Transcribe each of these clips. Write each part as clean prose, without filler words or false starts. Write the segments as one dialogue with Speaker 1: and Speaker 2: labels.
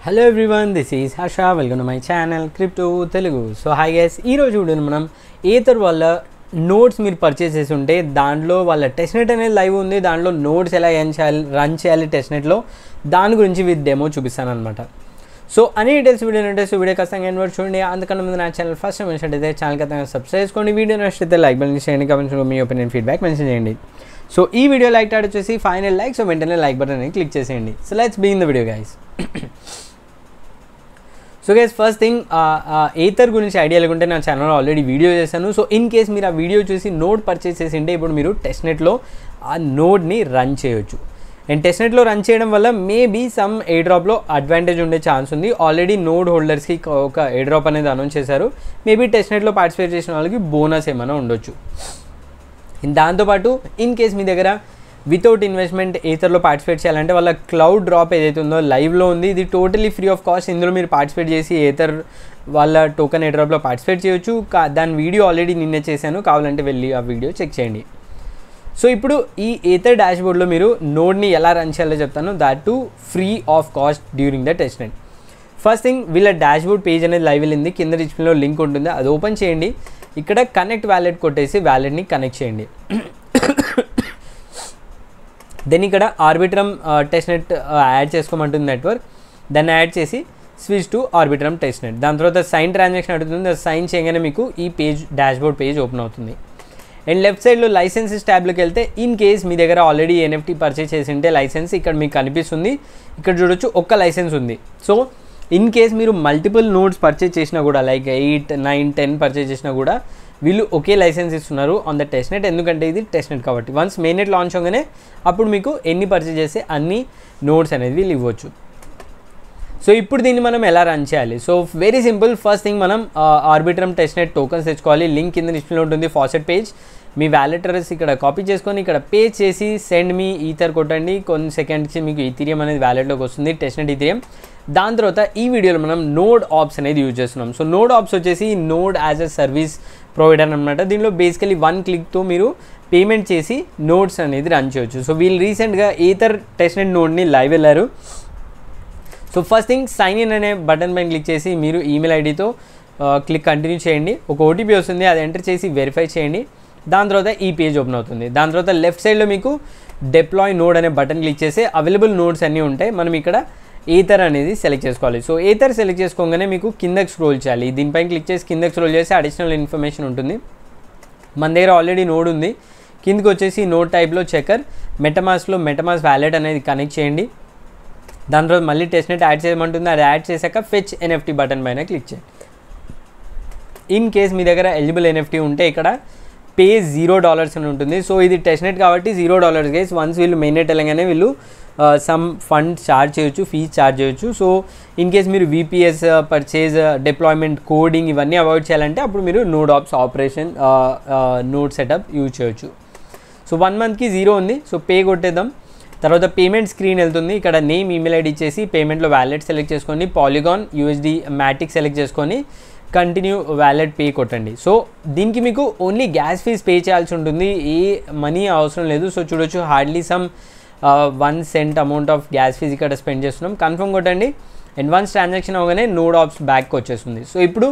Speaker 1: Hello everyone, this is Harsha. Welcome to my channel crypto Telugu. So hi guys, ఈరోజు వీడియోని మనం Ather వాళ్ళ notes మీరు పర్చేస్ చేసి ఉంటే దాంట్లో వాళ్ళ టెస్ట్నెట్ అనేది లైవ్ ఉంది. దాంట్లో నోట్స్ ఎలా రన్ చేయాలి టెస్ట్నెట్లో, దాని గురించి విత్ డెమో చూపిస్తాను అనమాట. సో అన్ని డీటెయిల్స్ వీడియో ఇంట్రెస్ట్ వీడియో ఖచ్చితంగా ఎన్వర్డ్ చూడండి. అందుకన్నా ముందు నా ఛానల్ ఫస్ట్ టైం వచ్చినట్టయితే ఛానల్ ఖచ్చితంగా సబ్స్క్రైబ్ చేసుకోండి. వీడియో నచ్చితే లైక్ బటన్ చేయండి, కమెంట్స్లో మీ ఒపీనియన్ ఫీడ్బ్యాక్ మెన్షన్ చేయండి. సో ఈ వీడియో లైక్ టాడ్ వచ్చేసి ఫైనల్ లైక్, సో వెంటనే లైక్ బటన్ అని క్లిక్ చేసేయండి. So let's begin the video guys. So guys, first thing Ather గురించి ఐడియా లేకుంటే నా ఛానల్లో ఆల్రెడీ వీడియో చేశాను. సో ఇన్ కేస్ మీరు ఆ వీడియో చూసి నోడ్ పర్చేస్ చేసి ఉంటే ఇప్పుడు మీరు టెస్ట్నెట్లో ఆ నోడ్ని రన్ చేయొచ్చు. అండ్ టెస్ట్నెట్లో రన్ చేయడం వల్ల మేబీ సమ్ ఎయిర్ డ్రాప్లో అడ్వాంటేజ్ ఉండే ఛాన్స్ ఉంది. ఆల్రెడీ నోడ్ హోల్డర్స్కి ఒక ఎయిర్ డ్రాప్ అనేది అనౌన్స్ చేశారు. మేబీ టెస్ట్నెట్లో పార్టిసిపేట్ చేసిన వాళ్ళకి బోనస్ ఏమైనా ఉండొచ్చు. దాంతోపాటు ఇన్ కేస్ మీ దగ్గర వితౌట్ ఇన్వెస్ట్మెంట్ ఏథర్లో పార్టిసిపేట్ చేయాలంటే వాళ్ళ క్లౌడ్ డ్రాప్ ఏదైతే ఉందో లైవ్లో ఉంది. ఇది టోటలీ ఫ్రీ ఆఫ్ కాస్ట్. ఇందులో మీరు పార్టిసిపేట్ చేసి ఏథర్ వాళ్ళ టోకెన్ ఎయిర్ డ్రాప్లో పార్టిసిపేట్ చేయొచ్చు. దాని వీడియో ఆల్రెడీ నిన్నే చేశాను, కావాలంటే వెళ్ళి ఆ వీడియో చెక్ చేయండి. సో ఇప్పుడు ఈ ఏథర్ డాష్బోర్డ్లో మీరు నోడ్ని ఎలా రన్ చేయాలో చెప్తాను, that to free of cost during the testnet. First thing, వీళ్ళ డాష్బోర్డ్ పేజ్ అనేది లైవ్ వెళ్ళింది. కింద డిస్ప్లేలో లింక్ ఉంటుంది, అది ఓపెన్ చేయండి. ఇక్కడ కనెక్ట్ వ్యాలెట్ కొట్టేసి వ్యాలెట్ని కనెక్ట్ చేయండి. దెన్ ఇక్కడ ఆర్బిట్రమ్ టెస్ట్నెట్ యాడ్ చేసుకోమంటుంది నెట్వర్క్. దాన్ని యాడ్ చేసి స్విచ్ టు ఆర్బిట్రమ్ టెస్ట్నెట్. దాని తర్వాత సైన్ ట్రాన్సాక్షన్ అడుగుతుంది. అది సైన్ చేయగానే మీకు ఈ పేజ్ డాష్బోర్డ్ పేజ్ ఓపెన్ అవుతుంది. అండ్ లెఫ్ట్ సైడ్లో లైసెన్సెస్ ట్యాబ్లోకి వెళ్తే ఇన్ కేస్ మీ దగ్గర ఆల్రెడీ ఎన్ఎఫ్టీ పర్చేస్ చేసి ఉంటే లైసెన్స్ ఇక్కడ మీకు కనిపిస్తుంది. ఇక్కడ చూడొచ్చు ఒక్క లైసెన్స్ ఉంది. సో ఇన్ కేస్ మీరు మల్టిపుల్ నోడ్స్ పర్చేస్ చేసినా కూడా, లైక్ 8, 9, 10 పర్చేస్ చేసినా కూడా వీళ్ళు ఒకే లైసెన్స్ ఇస్తున్నారు ఆన్ ద టెస్ట్నెట్. ఎందుకంటే ఇది టెస్ట్నెట్ కాబట్టి వన్స్ మెయిన్నెట్ లాంచ్ అవగానే అప్పుడు మీకు ఎన్ని పర్చేస్ చేస్తే అన్ని నోడ్స్ అనేది వీళ్ళు ఇవ్వచ్చు. సో ఇప్పుడు దీన్ని మనం ఎలా రన్ చేయాలి? So very simple. First thing, మనం ఆర్బిట్రమ్ టెస్ట్నెట్ టోకన్స్ తెచ్చుకోవాలి. లింక్ కింద డిస్ప్లేలో ఉంటుంది, ఫాసెట్ పేజ్. మీ వ్యాలెట్ అడ్రస్ ఇక్కడ కాపీ చేసుకొని ఇక్కడ పే చేసి సెండ్ మీ ఈథర్ కొట్టండి. కొన్ని సెకండ్స్కి మీకు ఈథీరియం అనేది వ్యాలెట్లోకి వస్తుంది, టెస్ట్నెట్ ఈథీరియం. దాని తర్వాత ఈ వీడియోలో మనం నోడ్ ఆప్స్ అనేది యూజ్ చేస్తున్నాం. సో నోడ్ ఆప్స్ వచ్చేసి node as a service provider అనమాట. దీనిలో బేసికలీ 1 క్లిక్తో మీరు పేమెంట్ చేసి నోడ్స్ అనేది రన్ చేయొచ్చు. సో వీళ్ళు రీసెంట్గా ఏథర్ టెస్ట్నెట్ నోడ్ని లైవ్ వెళ్ళారు. So first thing, sign in అనే బటన్ పైన క్లిక్ చేసి మీరు ఈమెయిల్ ఐడితో కంటిన్యూ చేయండి. ఒక ఓటీపీ వస్తుంది, అది ఎంటర్ చేసి వెరిఫై చేయండి. దాని తర్వాత ఈ పేజ్ ఓపెన్ అవుతుంది. దాని తర్వాత లెఫ్ట్ సైడ్లో మీకు డిప్లాయ్ నోడ్ అనే బటన్ క్లిక్ చేసి అవైలబుల్ నోడ్స్ అన్నీ ఉంటాయి. మనం ఇక్కడ ఏథర్ అనేది సెలెక్ట్ చేసుకోవాలి. సో ఏథర్ సెలెక్ట్ చేసుకోగానే మీకు కిందకి స్క్రోల్ చేయాలి. దీనిపైన క్లిక్ చేసి కిందకి స్క్రోల్ చేసి అడిషనల్ ఇన్ఫర్మేషన్ ఉంటుంది. మన దగ్గర ఆల్రెడీ నోడ్ ఉంది. కిందకి వచ్చేసి నోడ్ టైప్లో చెకర్, మెటమాస్క్లో మెటమాస్ వ్యాలెట్ అనేది కనెక్ట్ చేయండి. దాని తర్వాత మళ్ళీ టెస్ట్నెట్ యాడ్ చేయమంటుంది. అది యాడ్ చేశాక ఫెచ్ ఎన్ఎఫ్టీ బటన్ పైన క్లిక్ చేయండి. ఇన్ కేస్ మీ దగ్గర ఎలిజిబుల్ ఎన్ఎఫ్టీ ఉంటే ఇక్కడ పే $0 అని ఉంటుంది. సో ఇది టెస్ట్నెట్ కాబట్టి $0 గైస్. వన్స్ వీళ్ళు మెయిన్నెట్ వెళ్ళగానే వీళ్ళు సమ్ ఫండ్ ఛార్జ్ చేయొచ్చు, ఫీజ్ ఛార్జ్ చేయొచ్చు. సో ఇన్ కేస్ మీరు VPS పర్చేజ్, డిప్లాయ్మెంట్, కోడింగ్ ఇవన్నీ అవాయిడ్ చేయాలంటే అప్పుడు మీరు node ops operation, node setup use చేయొచ్చు. సో 1 మంత్కి 0 ఉంది. సో పే కొట్టేద్దాం. తర్వాత పేమెంట్ స్క్రీన్ వెళ్తుంది. ఇక్కడ నేమ్, ఈమెయిల్ ఐడి ఇచ్చేసి పేమెంట్లో వ్యాలెట్ సెలెక్ట్ చేసుకొని పాలిగాన్, USD, మ్యాటిక్ సెలెక్ట్ చేసుకొని కంటిన్యూ వ్యాలెట్ పే కొట్టండి. సో దీనికి మీకు ఓన్లీ గ్యాస్ ఫీజ్ పే చేయాల్సి ఉంటుంది, ఏ మనీ అవసరం లేదు. సో చూడొచ్చు hardly some 1 cent amount of gas fees ఇక్కడ స్పెండ్ చేస్తున్నాం. కన్ఫర్మ్ కొట్టండి. అండ్ వన్స్ ట్రాన్సాక్షన్ అవగానే నోడ్ ఆప్స్ బ్యాక్ వచ్చేస్తుంది. సో ఇప్పుడు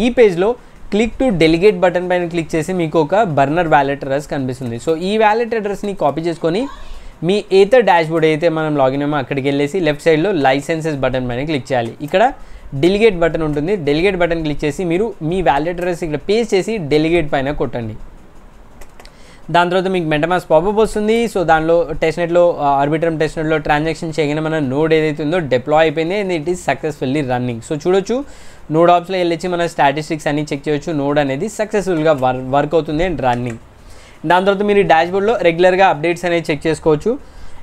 Speaker 1: ఈ పేజ్లో క్లిక్ టు డెలిగేట్ బటన్ పైన క్లిక్ చేసి మీకు ఒక బర్నర్ వ్యాలెట్ అడ్రస్ కనిపిస్తుంది. సో ఈ వ్యాలెట్ అడ్రస్ని కాపీ చేసుకొని మీ ఏథర్ డాష్బోర్డ్ అయితే మనం లాగిన్ అయ్యామో అక్కడికి వెళ్ళేసి లెఫ్ట్ సైడ్లో లైసెన్సెస్ బటన్ పైన క్లిక్ చేయాలి. ఇక్కడ డెలిగేట్ బటన్ ఉంటుంది. డెలిగేట్ బటన్ క్లిక్ చేసి మీరు మీ వ్యాలెట్ అడ్రస్ ఇక్కడ పేస్ట్ చేసి డెలిగేట్ పైన కొట్టండి. దాని తర్వాత మీకు మెటమాస్క్ పాపప్ వస్తుంది. సో దానిలో టెస్ట్నెట్లో ఆర్బిట్రమ్ టెస్ట్నెట్లో ట్రాన్సాక్షన్ చేయగానే మన నోడ్ ఏదైతే ఉందో డిప్లాయ్ అయిపోయింది and it is successfully running. So చూడొచ్చు నోడ్ ఆప్స్లో వెళ్ళి మన స్టాటిస్టిక్స్ అన్ని చెక్ చేయొచ్చు. నోడ్ అనేది సక్సెస్ఫుల్గా వర్క్ అవుతుంది అండ్ రన్నింగ్. దాని తర్వాత మీరు డాష్బోర్డ్లో రెగ్యులర్గా అప్డేట్స్ అనేది చెక్ చేసుకోవచ్చు.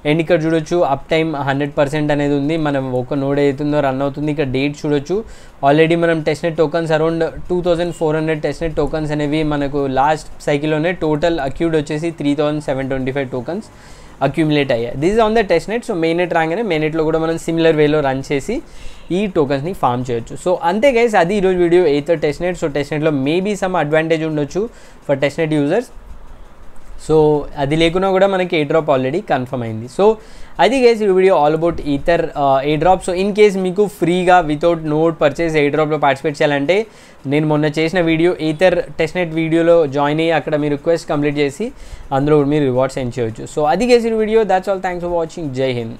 Speaker 1: అండ్ ఇక్కడ చూడొచ్చు అప్ టైమ్ 100% అనేది ఉంది. మనం ఒక నోడ్ అవుతుందో రన్ అవుతుంది. ఇక్కడ డేట్ చూడొచ్చు. ఆల్రెడీ మనం testnet tokens around 2400 testnet tokens అనేవి మనకు లాస్ట్ సైకిల్లోనే టోటల్ అక్యూడ్ వచ్చేసి 3725 టోకన్స్ అక్యూములేట్ అయ్యాయి. This is on the testnet. So mainnet రాగానే మెయిన్నెట్లో కూడా మనం సిమిలర్ వేలో రన్ చేసి ఈ టోకన్స్ని ఫామ్ చేయొచ్చు. సో అంతే గైస్, అది ఈరోజు వీడియో ఏథర్ టెస్ట్నెట్. సో టెస్ట్నెట్లో మేబీ సమ్ అడ్వాంటేజ్ ఉండొచ్చు ఫర్ టెస్ట్నెట్ యూజర్స్. సో అది లేకున్నా కూడా మనకి ఎయిర్ డ్రాప్ ఆల్రెడీ కన్ఫర్మ్ అయింది. సో అది గైస్ ఈ video all about Aethir airdrop. So in case మీకు ఫ్రీగా వితౌట్ నోట్ పర్చేస్ ఎయిర్ డ్రాప్లో పార్టిసిపేట్ చేయాలంటే నేను మొన్న చేసిన వీడియో ఈథర్ టెస్ట్నెట్ వీడియోలో జాయిన్ అయ్యి అక్కడ మీ రిక్వెస్ట్ కంప్లీట్ చేసి అందులో మీరు రివార్డ్స్ సెండ్ చేయవచ్చు. సో అది గైస్ ఈ video. That's all. Thanks for watching. జై హింద్.